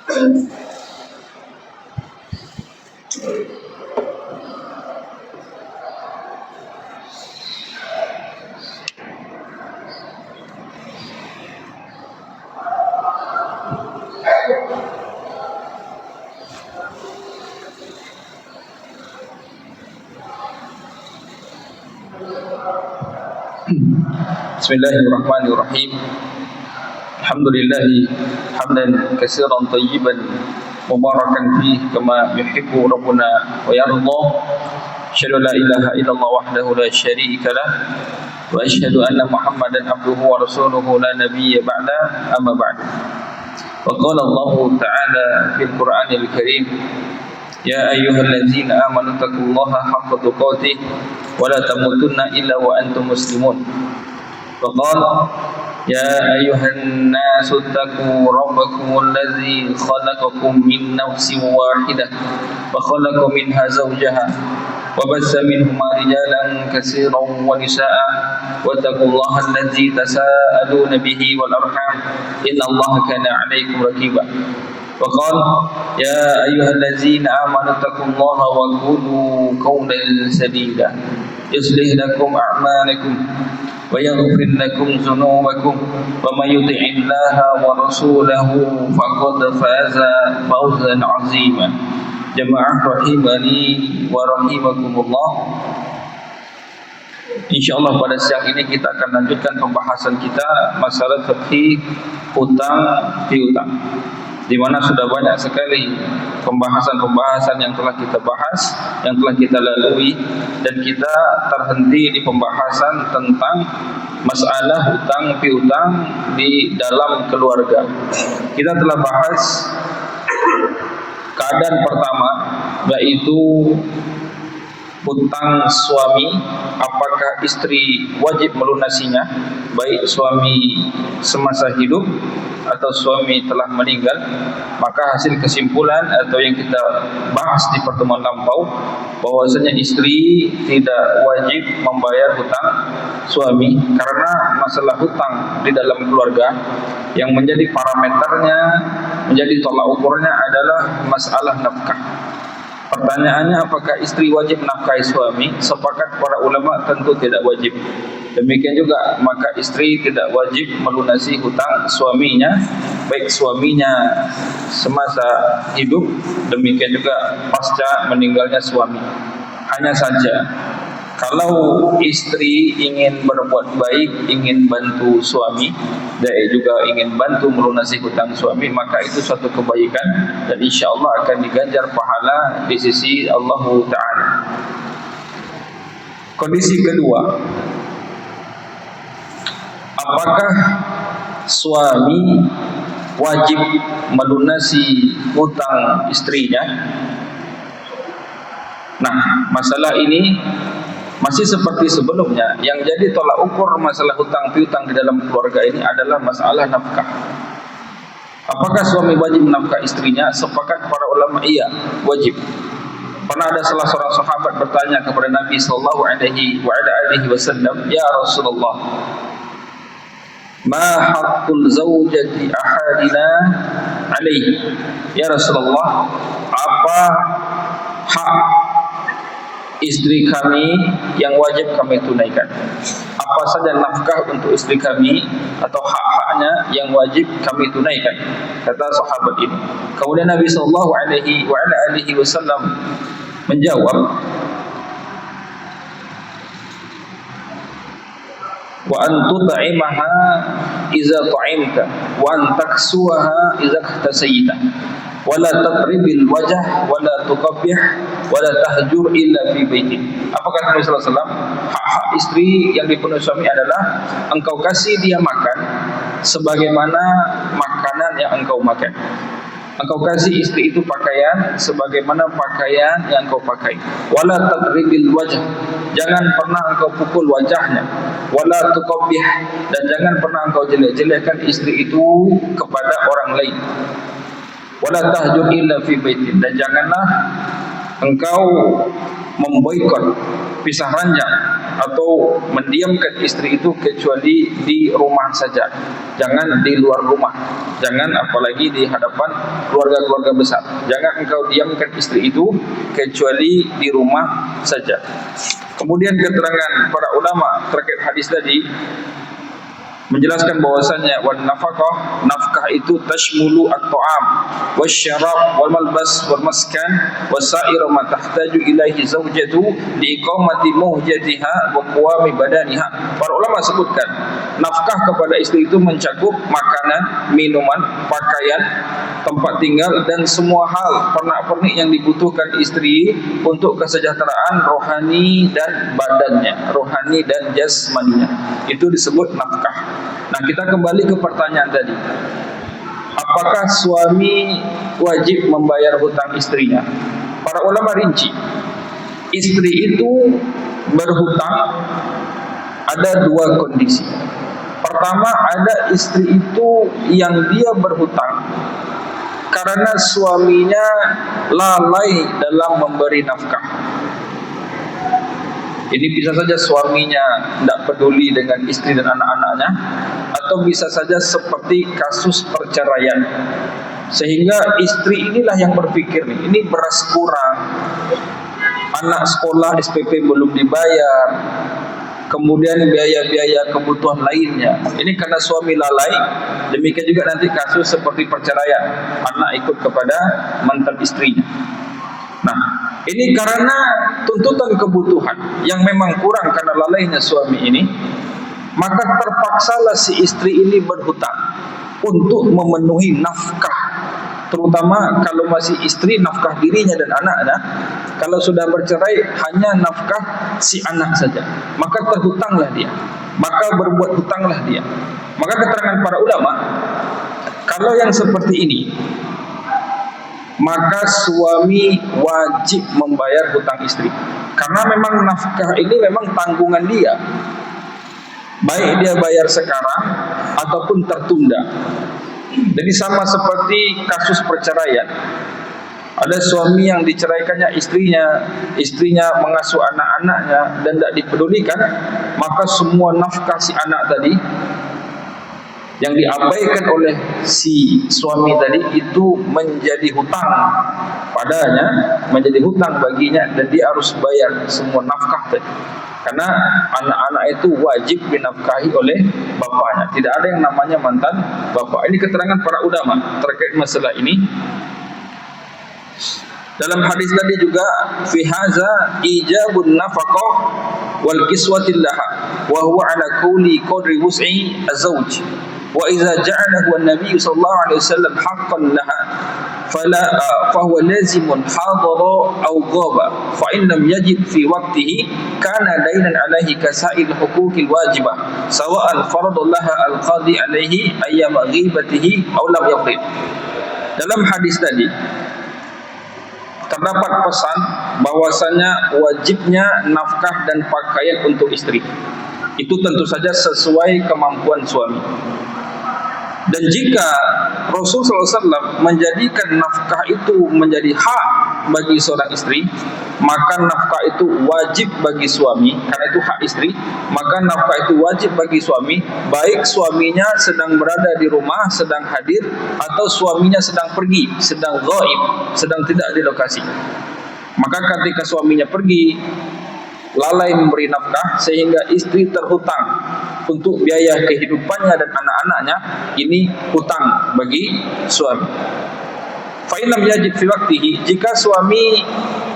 Bismillahirrahmanirrahim. Alhamdulillahi hamdan katsiran tayyiban mubarakan fihi kama yuhibbu rabbuna wa yarda. Asyhadu la ilaha illallah wahdahu la syarika lah wa asyhadu anna Muhammadan abduhu wa rasuluhu la nabiyya ba'da, amma ba'du. Wa qala Allah ta'ala fil Qur'anil Karim, ya ayyuhallazina amanu taqullaha haqqa tuqatih wa la tamutunna illa wa antum muslimun. وقال يا أيها الناس اتقوا ربكم الذي خلقكم من نفس واحدة وخلق منها زوجها وبث منهما رجالا كثيرا ونساء واتقوا الله الذي تساءلون به والأرحام إن الله كان عليكم رقيبا. وقال يا أيها الذين آمنوا اتقوا الله وقولوا قولا سديدا يصلح لكم أعمالكم ويغفر لكم ذنوبكم ومن يطع الله ورسوله فقد فاز فوزا عظيما. Jemaah rahimani wa rahimakumullah. Insyaallah pada siang ini kita akan lanjutkan pembahasan kita masalah fikih hutang piutang, di mana sudah banyak sekali pembahasan-pembahasan yang telah kita bahas, yang telah kita lalui, dan kita terhenti di pembahasan tentang masalah hutang piutang di dalam keluarga. Kita telah bahas keadaan pertama, yaitu hutang suami, apakah istri wajib melunasinya, baik suami semasa hidup atau suami telah meninggal. Maka hasil kesimpulan atau yang kita bahas di pertemuan lampau, bahwasanya istri tidak wajib membayar hutang suami, karena masalah hutang di dalam keluarga yang menjadi parameternya, menjadi tolak ukurnya adalah masalah nafkah. Pertanyaannya, apakah istri wajib menafkahi suami? Sepakat para ulama tentu tidak wajib. Demikian juga maka istri tidak wajib melunasi hutang suaminya, baik suaminya semasa hidup, demikian juga pasca meninggalnya suami. Hanya saja kalau istri ingin berbuat baik, ingin bantu suami, dan juga ingin bantu melunasi hutang suami, maka itu suatu kebaikan dan insya Allah akan diganjar pahala di sisi Allah Ta'ala. Kondisi kedua, apakah suami wajib melunasi hutang istrinya? Nah, masalah ini masih seperti sebelumnya. Yang jadi tolak ukur masalah hutang piutang di dalam keluarga ini adalah masalah nafkah. Apakah suami wajib menafkah istrinya? Sepakat para ulama, iya, wajib. Pernah ada salah seorang sahabat bertanya kepada Nabi sallallahu alaihi wasallam, "Ya Rasulullah, ma haqqul zawjati ahadina alaihi?" Ya Rasulullah, apa hak istri kami yang wajib kami tunaikan? Apa saja nafkah untuk istri kami atau hak-haknya yang wajib kami tunaikan? Kata sahabat ini. Kemudian Nabi sallallahu alaihi wasallam menjawab, wa an tut'imaha idza ta'imta wa an taksuha idza ihtasayta wala tatribil wajh wala tuqabbih wala tahjur illa fi baiti. Apa kata Nabi sallallahu alaihi wasallam? Hak-hak istri yang dipenuhi suami adalah engkau kasih dia makan sebagaimana makanan yang engkau makan. Engkau kasih istri itu pakaian sebagaimana pakaian yang engkau pakai. Wala tatribil wajh, jangan pernah engkau pukul wajahnya. Wala tuqabbih, dan jangan pernah engkau jelek-jelekkan istri itu kepada orang lain. Wala tahjur illa fi baitin, dan janganlah engkau memboikot, pisah ranjang atau mendiamkan istri itu kecuali di rumah saja, jangan di luar rumah, jangan apalagi di hadapan keluarga-keluarga besar. Jangan engkau diamkan istri itu kecuali di rumah saja. Kemudian keterangan para ulama terkait hadis tadi menjelaskan bahwasanya wan nafaqah, nafkah itu tashmulu at-ta'am wasyarab wal malbas wal maskan wasair ma tahtaju ilaihi zawjatu liiqamati muhjatiha wa qawami badaniha. Para ulama sebutkan nafkah kepada istri itu mencakup makanan, minuman, pakaian, tempat tinggal dan semua hal pernak-pernik yang dibutuhkan istri untuk kesejahteraan rohani dan badannya, rohani dan jasmaninya. Itu disebut nafkah. Nah, kita kembali ke pertanyaan tadi. Apakah suami wajib membayar hutang istrinya? Para ulama rinci. Istri itu berhutang ada dua kondisi. Pertama, ada istri itu yang dia berhutang karena suaminya lalai dalam memberi nafkah. Ini bisa saja suaminya tidak peduli dengan istri dan anak-anaknya, atau bisa saja seperti kasus perceraian, sehingga istri inilah yang berpikir, ini beras kurang, anak sekolah SPP belum dibayar, kemudian biaya-biaya kebutuhan lainnya. Ini karena suami lalai. Demikian juga nanti kasus seperti perceraian, anak ikut kepada mantan istrinya. Nah, ini karena tuntutan kebutuhan yang memang kurang karena lalainya suami ini, maka terpaksalah si istri ini berhutang untuk memenuhi nafkah. Terutama kalau masih istri, nafkah dirinya dan anaknya. Kalau sudah bercerai, hanya nafkah si anak saja, maka terhutanglah dia, maka berbuat hutanglah dia. Maka keterangan para ulama, kalau yang seperti ini, maka suami wajib membayar hutang istri, karena memang nafkah ini memang tanggungan dia, baik dia bayar sekarang ataupun tertunda. Jadi sama seperti kasus perceraian, ada suami yang diceraikannya istrinya mengasuh anak-anaknya dan tidak dipedulikan, maka semua nafkah si anak tadi yang diabaikan oleh si suami tadi itu menjadi hutang padanya, menjadi hutang baginya, dan dia harus bayar semua nafkah tadi. Karena anak-anak itu wajib dinafkahi oleh bapaknya. Tidak ada yang namanya mantan bapak. Ini keterangan para ulama terkait masalah ini. Dalam hadis tadi juga fi hadza ijabun nafaqah wal kiswatil laha wa huwa ala kulli qadri wus'i az-zawj. Wa idza ja'alahu an-nabiy sallallahu alaihi wasallam haqqan laha fala fahuwa lazimun hadara aw ghaba fa in lam yajid fi waqtihi kana dainan alaihi kasail huquqil wajibah sawa'an faradallaha al-qadi alaihi ayyama ghibatihi aw lam yaqid. Dalam hadis tadi terdapat pesan bahwasanya wajibnya nafkah dan pakaian untuk istri. Itu tentu saja sesuai kemampuan suami. Dan jika Rasulullah SAW menjadikan nafkah itu menjadi hak bagi seorang istri, maka nafkah itu wajib bagi suami. Karena itu hak istri, maka nafkah itu wajib bagi suami, baik suaminya sedang berada di rumah, sedang hadir, atau suaminya sedang pergi, sedang ghaib, sedang tidak di lokasi. Maka ketika suaminya pergi, lalai memberi nafkah sehingga istri terhutang untuk biaya kehidupannya dan anak-anaknya, ini hutang bagi suami. Fa in lam yajid fi waqtihi, jika suami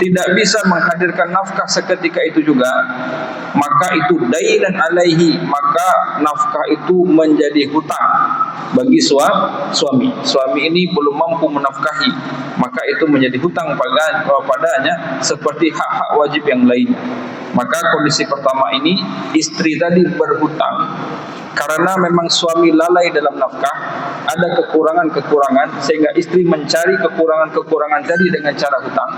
tidak bisa menghadirkan nafkah seketika itu juga, maka itu dainan alaihi, maka nafkah itu menjadi hutang bagi suami. Suami ini belum mampu menafkahi, maka itu menjadi hutang padanya seperti hak-hak wajib yang lainnya. Maka kondisi pertama ini, istri tadi berhutang karena memang suami lalai dalam nafkah, ada kekurangan-kekurangan sehingga istri mencari kekurangan-kekurangan tadi dengan cara hutang,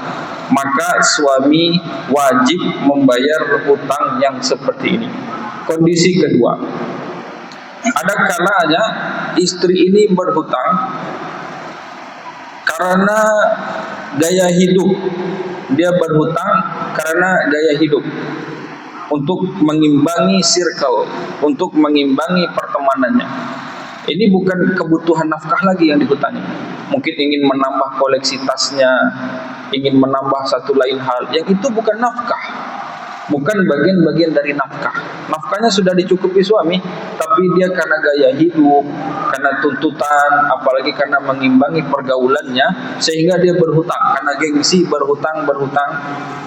maka suami wajib membayar hutang yang seperti ini. Kondisi kedua, ada kalanya istri ini berhutang karena gaya hidup. Dia berhutang karena gaya hidup. untuk mengimbangi circle, untuk mengimbangi pertemanannya. Ini bukan kebutuhan nafkah lagi yang dihutangi. Mungkin ingin menambah koleksi tasnya, ingin menambah satu lain hal. Yang itu bukan nafkah, bukan bagian-bagian dari nafkah. Nafkahnya sudah dicukupi suami, tapi dia karena gaya hidup, karena tuntutan, apalagi karena mengimbangi pergaulannya, sehingga dia berhutang, karena gengsi berhutang.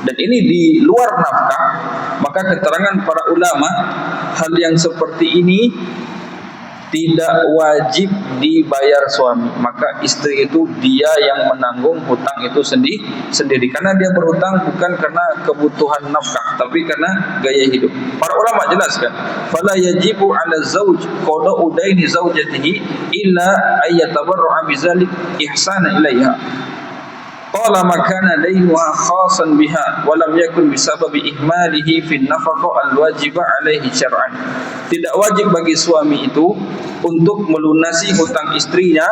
Dan ini di luar nafkah. Maka keterangan para ulama, hal yang seperti ini tidak wajib dibayar suami. Maka istri itu dia yang menanggung hutang itu sendiri, karena dia berhutang bukan karena kebutuhan nafkah, tapi karena gaya hidup. Para ulama jelaskan, fala yajibu 'ala zauj qada'u daini zaujatihi illa ayyatabarra'a bizalik ihsana ilaiha. Talama kana dainuha khasan biha wa lam yakun bisababi ihmalihi fi an-nafaqah al-wajibah alaihi syar'an. Tidak wajib bagi suami itu untuk melunasi hutang istrinya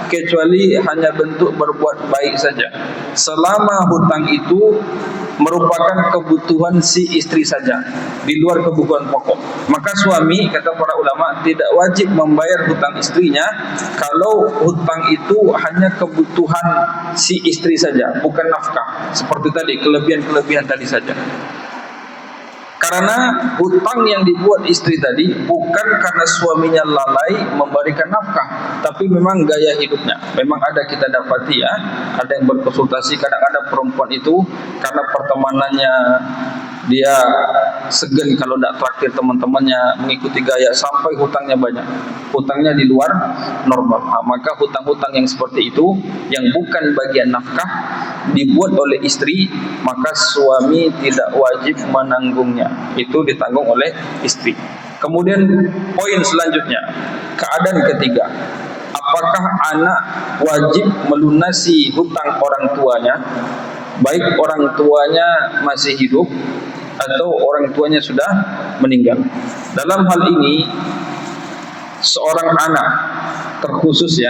kecuali hanya bentuk berbuat baik saja, selama hutang itu merupakan kebutuhan si istri saja, di luar kebutuhan pokok. Maka suami, kata para ulama, tidak wajib membayar hutang istrinya kalau hutang itu hanya kebutuhan si istri saja, bukan nafkah. Seperti tadi, kelebihan-kelebihan tadi saja. Karena hutang yang dibuat istri tadi bukan karena suaminya lalai memberikan nafkah, tapi memang gaya hidupnya. Memang ada, kita dapati ya, ada yang berkonsultasi, kadang-kadang perempuan itu karena pertemanannya dia segan kalau tidak traktir teman-temannya, mengikuti gaya, sampai hutangnya banyak, hutangnya di luar normal. Maka hutang-hutang yang seperti itu, yang bukan bagian nafkah, dibuat oleh istri, maka suami tidak wajib menanggungnya, itu ditanggung oleh istri. Kemudian poin selanjutnya, keadaan ketiga, apakah anak wajib melunasi hutang orang tuanya, baik orang tuanya masih hidup atau orang tuanya sudah meninggal. Dalam hal ini, seorang anak terkhusus ya,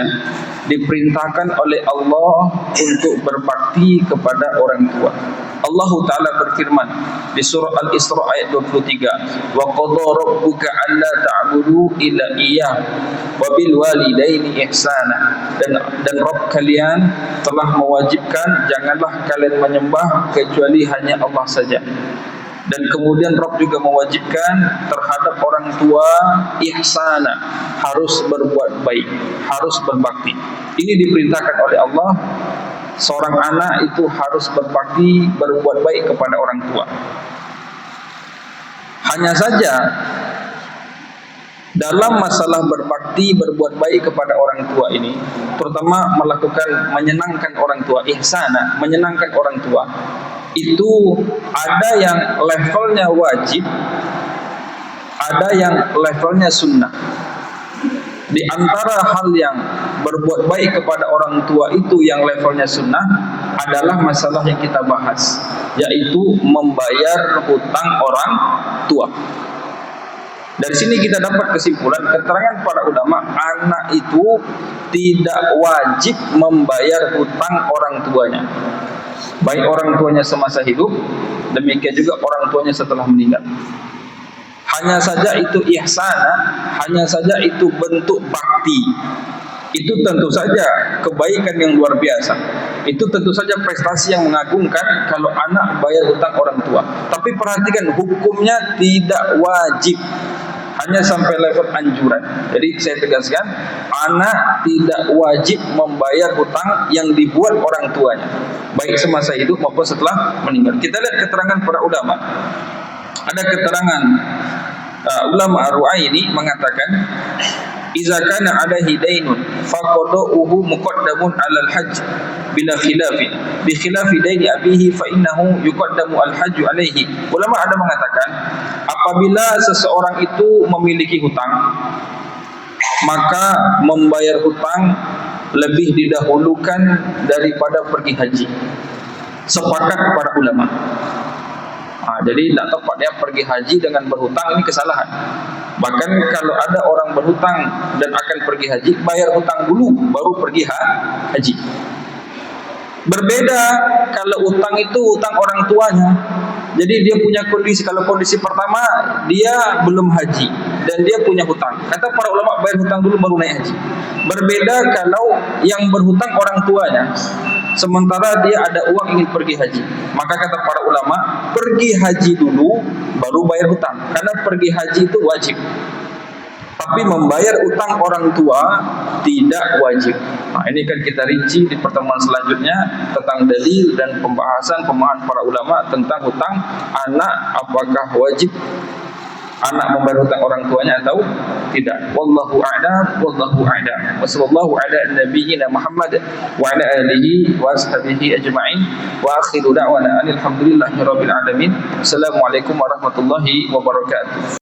diperintahkan oleh Allah untuk berbakti kepada orang tua. Allah Ta'ala berfirman di surah Al-Isra ayat 23, wa qadha rabbuka alla ta'budu illa iyyah wa bil walidaini ihsana. Dan Rabb kalian telah mewajibkan janganlah kalian menyembah kecuali hanya Allah saja. Dan kemudian Rabb juga mewajibkan terhadap orang tua ihsana, harus berbuat baik, harus berbakti. Ini diperintahkan oleh Allah. Seorang anak itu harus berbakti, berbuat baik kepada orang tua. Hanya saja dalam masalah berbakti, berbuat baik kepada orang tua ini, terutama melakukan menyenangkan orang tua, ihsana, menyenangkan orang tua, itu ada yang levelnya wajib, ada yang levelnya sunnah. Di antara hal yang berbuat baik kepada orang tua itu yang levelnya sunnah adalah masalah yang kita bahas, yaitu membayar hutang orang tua. Dari sini kita dapat kesimpulan, keterangan para ulama, anak itu tidak wajib membayar hutang orang tuanya, baik orang tuanya semasa hidup, demikian juga orang tuanya setelah meninggal. Hanya saja itu ihsana, hanya saja itu bentuk bakti. Itu tentu saja kebaikan yang luar biasa. Itu tentu saja prestasi yang mengagumkan kalau anak bayar hutang orang tua. Tapi perhatikan, hukumnya tidak wajib, hanya sampai level anjuran. Jadi saya tegaskan, anak tidak wajib membayar hutang yang dibuat orang tuanya, baik semasa hidup maupun setelah meninggal. Kita lihat keterangan para ulama. Ada keterangan ulama Ar-Ru'aini mengatakan, iza kana alaihi dainun faqada'uhu muqaddamun 'alal hajj bila khilafi bi khilafi daini abihi fa innahu yuqaddamu al-hajj alaihi. Ulama ada mengatakan, apabila seseorang itu memiliki hutang, maka membayar hutang lebih didahulukan daripada pergi haji. Sepakat para ulama. Jadi tidak tepat ya pergi haji dengan berhutang, ini kesalahan. Bahkan kalau ada orang berhutang dan akan pergi haji, bayar hutang dulu baru pergi haji. Berbeda kalau hutang itu hutang orang tuanya. Jadi dia punya kondisi, kalau kondisi pertama dia belum haji dan dia punya hutang. Kata para ulama, bayar hutang dulu baru naik haji. Berbeda kalau yang berhutang orang tuanya, sementara dia ada uang ingin pergi haji. Maka kata para ulama, pergi haji dulu baru bayar hutang. Karena pergi haji itu wajib. Tapi membayar utang orang tua tidak wajib. Nah, ini kan kita rinci di pertemuan selanjutnya tentang dalil dan pemahaman para ulama tentang hutang anak, apakah wajib anak membayar hutang orang tuanya atau tidak. Wallahu a'lam, wallahu a'lam. Wassallallahu ala nabiyyina Muhammad wa ala alihi wa ashabihi ajma'in. Wa akhiru da'wana alhamdulillahi rabbil alamin. Assalamualaikum warahmatullahi wabarakatuh.